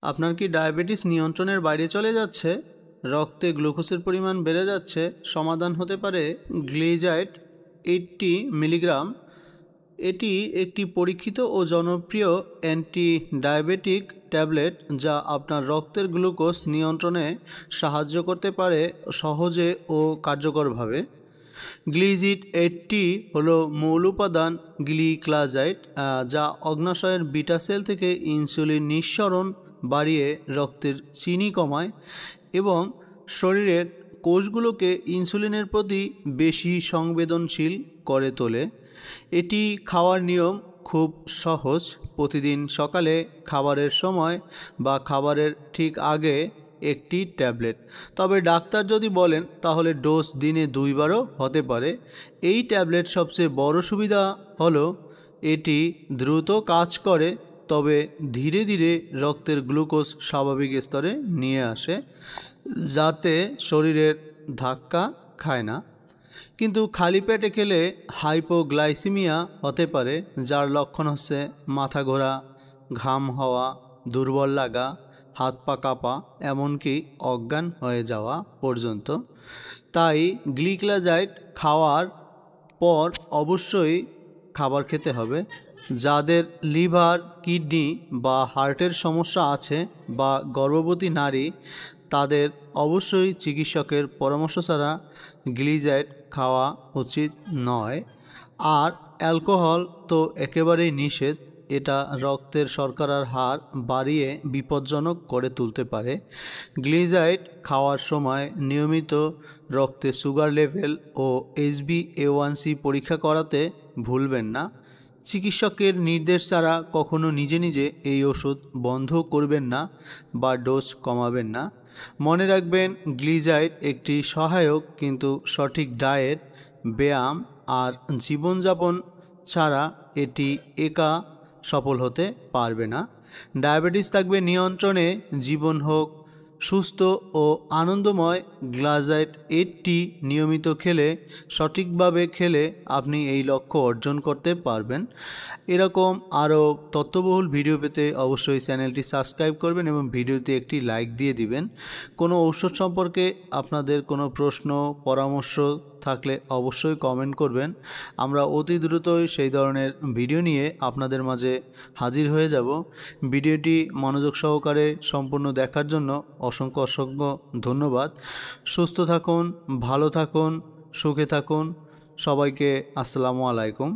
আপনার কি ডায়াবেটিস নিয়ন্ত্রণের বাইরে চলে যাচ্ছে? রক্তে গ্লুকোজের পরিমাণ বেড়ে যাচ্ছে? সমাধান হতে পারে গ্লিজাইড 80 মিলিগ্রাম। এটি একটি পরীক্ষিত ও জনপ্রিয় অ্যান্টি ডায়াবেটিক ট্যাবলেট যা আপনার রক্তের গ্লুকোজ নিয়ন্ত্রণে সাহায্য করতে পারে সহজে ও কার্যকরভাবে। গ্লিজিড 80 হলো মূল উপাদান গ্লিক্লাজাইড, যা অগ্ন্যাশয়ের বিটা সেল থেকে ইনসুলিন নিঃসরণ বাড়িয়ে রক্তের চিনি কমায় এবং শরীরের কোষগুলোকে ইনসুলিনের প্রতি বেশি সংবেদনশীল করে তোলে। এটি খাওয়ার নিয়ম খুব সহজ। প্রতিদিন সকালে খাবারের সময় বা খাবারের ঠিক আগে একটি ট্যাবলেট। তবে ডাক্তার যদি বলেন তাহলে ডোজ দিনে 2 বারও হতে পারে। এই ট্যাবলেট সবচেয়ে বড় সুবিধা হলো এটি দ্রুত কাজ করে, তবে ধীরে ধীরে রক্তের গ্লুকোজ স্বাভাবিক স্তরে নিয়ে আসে, যাতে শরীরের ধাক্কা খায় না। কিন্তু খালি পেটে খেলে হাইপোগ্লাইসিমিয়া হতে পারে, যার লক্ষণ হচ্ছে মাথা ঘোরা, ঘাম হওয়া, দুর্বল লাগা, হাত পা কাঁপা, এমনকি অজ্ঞান হয়ে যাওয়া পর্যন্ত। তাই গ্লিক্লাজাইড খাওয়ার পর অবশ্যই খাবার খেতে হবে। যাদের লিভার, কিডনি বা হার্টের সমস্যা আছে বা গর্ভবতী নারী, তাদের অবশ্যই চিকিৎসকের পরামর্শ ছাড়া গ্লিজাইড খাওয়া উচিত নয়। আর অ্যালকোহল তো একেবারেই নিষেধ। এটা রক্তের শর্করার হার বাড়িয়ে বিপজ্জনক করে তুলতে পারে। গ্লিজাইড খাওয়ার সময় নিয়মিত রক্তে সুগার লেভেল ও HbA1c পরীক্ষা করাতে ভুলবেন না। চিকিৎসকের নির্দেশ ছাড়া কখনো নিজে নিজে এই ওষুধ বন্ধ করবেন না বা ডোজ কমাবেন না। মনে রাখবেন, গ্লিজাইড একটি সহায়ক, কিন্তু সঠিক ডায়েট, ব্যায়াম আর জীবনযাপন ছাড়া এটি একা সফল হতে পারবে না। ডায়াবেটিস থাকবে নিয়ন্ত্রণে, জীবন হোক সুস্থ ও আনন্দময়। গ্লিজাইড 80 নিয়মিত খেলে, সঠিকভাবে খেলে আপনি এই লক্ষ্য অর্জন করতে পারবেন। এরকম আরও তথ্যবহুল ভিডিও পেতে অবশ্যই চ্যানেলটি সাবস্ক্রাইব করবেন এবং ভিডিওতে একটি লাইক দিয়ে দিবেন। কোনো ঔষধ সম্পর্কে আপনাদের কোনো প্রশ্ন, পরামর্শ থাকলে অবশ্যই কমেন্ট করবেন। আমরা অতি দ্রুতই সেই ধরনের ভিডিও নিয়ে আপনাদের মাঝে হাজির হয়ে যাব। ভিডিওটি মনোযোগ সহকারে সম্পূর্ণ দেখার জন্য অসংখ্য অসংখ্য ধন্যবাদ। সুস্থ থাকুন, ভালো থাকুন, সুখে থাকুন। সবাইকে আসসালামু আলাইকুম।